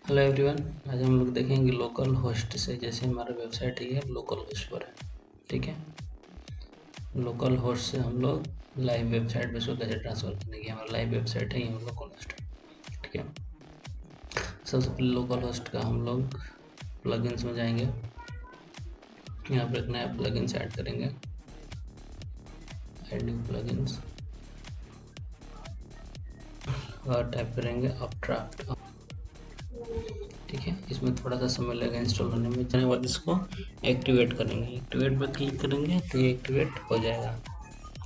Hello everyone, आज हम लोग देखेंगे लोकल होस्ट से। जैसे हमारा वेबसाइट है ये लोकल होस्ट पर है, ठीक है। लोकल होस्ट से हम लोग लाइव वेबसाइट पे इसको कैसे ट्रांसफ़र करेंगे। हमारा लाइव वेबसाइट है ये लोकल होस्ट, ठीक है। सबसे पहले लोकल होस्ट का हम लोग प्लगइन्स में जाएंगे। यहाँ पर एक नया प्लगइन्स ऐड करेंगे, ऐड न्यू प्लगइन्स, और टाइप करेंगे अपड्राफ्ट, ठीक है। इसमें थोड़ा सा समय लगेगा इंस्टॉल होने में। जाने के बाद इसको एक्टिवेट करेंगे, एक्टिवेट पर क्लिक करेंगे तो ये एक्टिवेट हो जाएगा,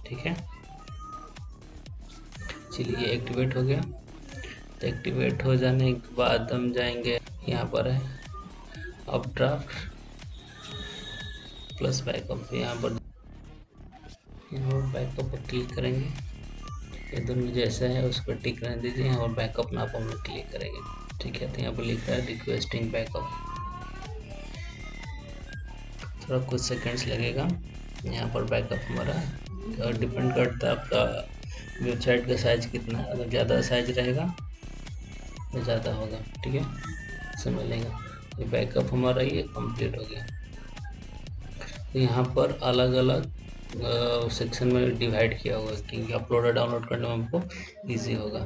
ठीक है। चलिए एक्टिवेट हो गया। तो एक्टिवेट हो जाने के बाद हम जाएंगे, यहाँ पर है अपड्राफ्ट प्लस बैकअप, यहाँ पर बैकअप पर क्लिक करेंगे। ये दोनों जैसा है उस पर टिक रहने दीजिए और बैकअप नाप हम लोग क्लिक करेंगे, ठीक है। तो यहाँ पर लिखा है रिक्वेस्टिंग बैकअप, थोड़ा कुछ सेकंड्स लगेगा। यहाँ पर बैकअप हमारा डिपेंड करता है आपका वेबसाइट का साइज कितना है। अगर ज़्यादा साइज रहेगा तो ज़्यादा होगा, ठीक है, समय लेगा। ये बैकअप हमारा ये कंप्लीट हो गया। तो यहाँ पर अलग अलग सेक्शन में डिवाइड किया हुआ है क्योंकि अपलोड और डाउनलोड करने में हमको ईजी होगा।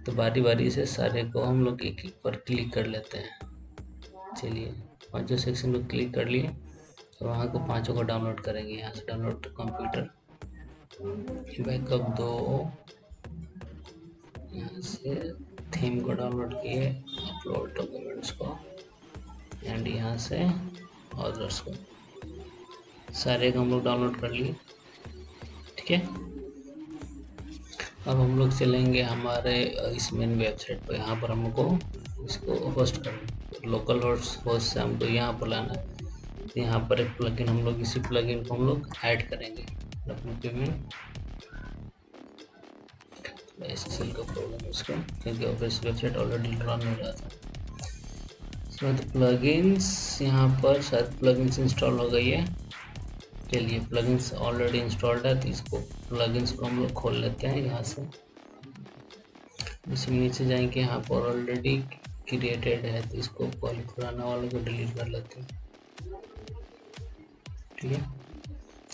तो बारी बारी से सारे को हम लोग एक एक पर क्लिक कर लेते हैं। चलिए पांचों सेक्शन में क्लिक कर लिए, तो वहाँ को पांचों को डाउनलोड करेंगे। यहाँ से डाउनलोड टू कंप्यूटर, बैकअप 2, यहाँ से थीम को डाउनलोड किए, अपलोड डॉक्यूमेंट्स को, एंड यहाँ से ऑथर्स को, सारे को हम लोग डाउनलोड कर लिए, ठीक है। अब हम लोग चलेंगे हमारे इस मेन वेबसाइट पर। यहाँ पर हमको इसको होस्ट करना, लोकल होस्ट से हमको यहाँ पर लाना है। तो यहाँ पर एक प्लगइन हम लोग, इसी प्लगइन को हम लोग ऐड करेंगे अपने में। SSL का प्रॉब्लम है उसका, क्योंकि ऑफिस वेबसाइट ऑलरेडी रन हो रहा था। तो प्लगइन्स, यहाँ पर शायद प्लगइन्स इंस्टॉल हो गई है। चलिए प्लगइन्स ऑलरेडी इंस्टॉल्ड है, तो इसको प्लगइन्स को हम लोग खोल लेते हैं यहाँ से। इसमें नीचे जाएंगे, यहाँ पर ऑलरेडी क्रिएटेड है, तो इसको पुराना वाले को डिलीट कर लेते हैं, ठीक है।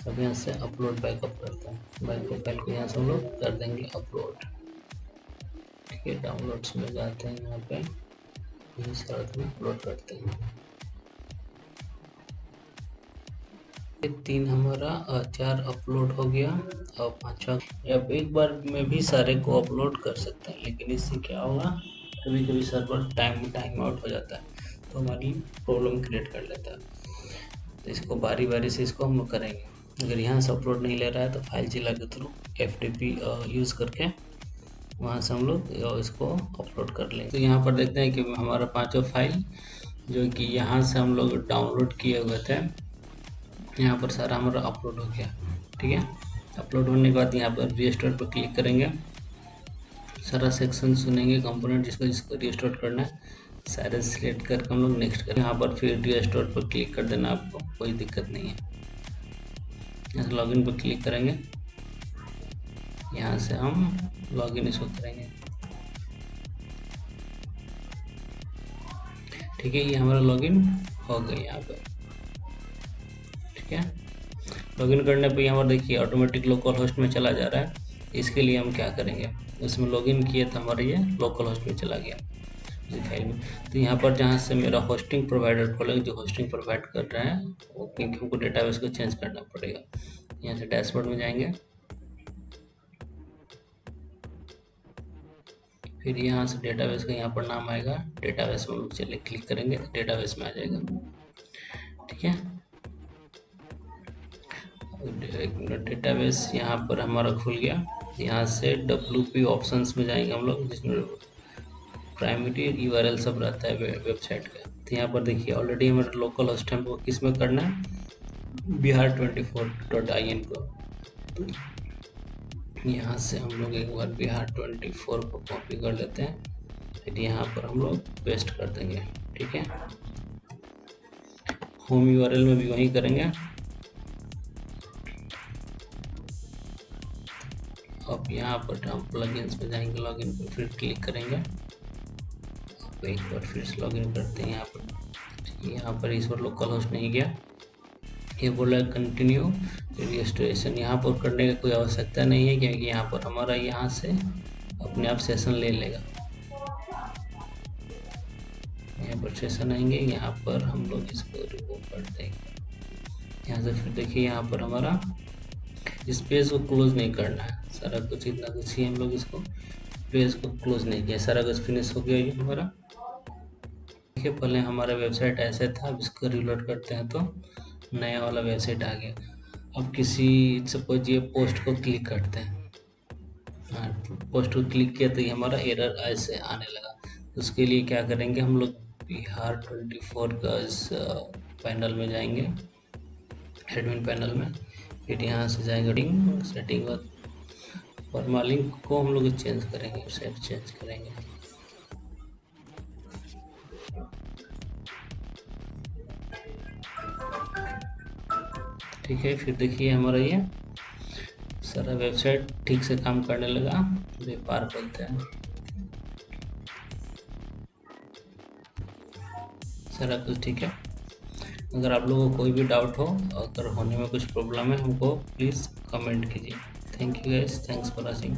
अब यहाँ से अपलोड बैकअप करते हैं। बैकअप फाइल को यहाँ से हम लोग कर देंगे अपलोड, ठीक है। डाउनलोड्स में जाते हैं, यहाँ पे इस साथ में अपलोड करते हैं। तीन हमारा 4 अपलोड हो गया और 5वां। अब एक बार में भी सारे को अपलोड कर सकते हैं, लेकिन इससे क्या होगा, कभी कभी सर्वर टाइम आउट हो जाता है तो हमारी प्रॉब्लम क्रिएट कर लेता है। तो इसको बारी बारी से इसको हम लोग करेंगे। अगर यहाँ से अपलोड नहीं ले रहा है तो फाइल जिला के थ्रू FTP यूज़ करके वहाँ से हम लोग इसको अपलोड कर लेंगे। तो यहाँ पर देखते हैं कि हमारा 5 फाइल जो कि यहाँ से हम लोग डाउनलोड किए हुए थे, यहाँ पर सारा हमारा अपलोड हो गया, ठीक है। अपलोड होने के बाद यहाँ पर रीस्टोर पर क्लिक करेंगे, सारा सेक्शन सुनेंगे, कंपोनेंट जिसको रीस्टोर करना है सारे सिलेक्ट करके हम लोग नेक्स्ट करें। यहाँ पर फिर रीस्टोर पर क्लिक कर देना, आपको कोई दिक्कत नहीं है। यहाँ से लॉगिन पर क्लिक करेंगे, यहाँ से हम लॉगिन इसको करेंगे, ठीक है। ये हमारा लॉगिन हो गया यहाँ पर, ठीक है। लॉगिन करने पे यहाँ पर देखिए ऑटोमेटिक लोकल होस्ट में चला जा रहा है। इसके लिए हम क्या करेंगे, उसमें लॉगिन किए तो हमारा ये लोकल होस्ट में चला गया इस फाइल में। तो यहाँ पर जहाँ से मेरा होस्टिंग प्रोवाइडर खोलेगा, जो होस्टिंग प्रोवाइड कर रहे हैं वो, क्योंकि हमको डेटाबेस को चेंज करना पड़ेगा। यहाँ से डैशबोर्ड में जाएंगे, फिर यहाँ से डेटाबेस का यहाँ पर नाम आएगा, डेटाबेस में हम लोग चले क्लिक करेंगे, डेटाबेस में आ जाएगा, ठीक है। डेटाबेस यहाँ पर हमारा खुल गया। यहाँ से WP ऑप्शंस में जाएंगे हम लोग, जिसमें प्राइमरी URL सब रहता है वेबसाइट का। तो यहाँ पर देखिए ऑलरेडी हमारा लोकल होस्ट है, हमको किस में करना है, bihar24.in को। तो यहाँ से हम लोग एक बार bihar24 को कॉपी कर लेते हैं, फिर यहाँ पर हम लोग पेस्ट कर देंगे, ठीक है। होम URL में भी वही करेंगे। अब यहाँ पर हम प्लगइन्स पे जाएंगे, लॉगिन पे फिर क्लिक करेंगे, एक बार फिर से लॉगिन करते हैं यहाँ पर इस बार लोकल होस्ट नहीं गया, ये बोला कंटिन्यू रजिस्ट्रेशन। यहाँ पर करने का कोई आवश्यकता नहीं है क्योंकि यहाँ पर हमारा यहाँ से अपने आप सेशन ले लेगा। यहाँ पर सेशन आएंगे, यहाँ पर हम लोग इसको रिमूव कर देंगे। यहाँ से फिर देखिए यहाँ पर हमारा इस पेज को क्लोज नहीं करना है, सारा कुछ इतना कुछ ही हम लोग इसको पेज को क्लोज नहीं किया, सारा कुछ फिनिश हो गया ये हमारा। देखिए पहले हमारा वेबसाइट ऐसे था, अब इसको रिलोड करते हैं तो नया वाला वेबसाइट आ गया। अब किसी सपोज ये पोस्ट को क्लिक करते हैं, पोस्ट को क्लिक किया तो ये हमारा एरर ऐसे आने लगा। उसके लिए क्या करेंगे हम लोग, बिहार 24 का इस पैनल में जाएंगे, एडमिन पैनल में, फिर यहाँ से जाएंगे सेटिंग और मालिक को हम लोग चेंज करेंगे, वेबसाइट चेंज करेंगे। ठीक है, फिर देखिए हमारा ये सारा वेबसाइट ठीक से काम करने लगा, व्यापार बोलते हैं, सारा कुछ ठीक है। अगर आप लोगों को कोई भी डाउट हो, अगर होने में कुछ प्रॉब्लम है, हमको प्लीज़ कमेंट कीजिए। Thank you guys, thanks for watching.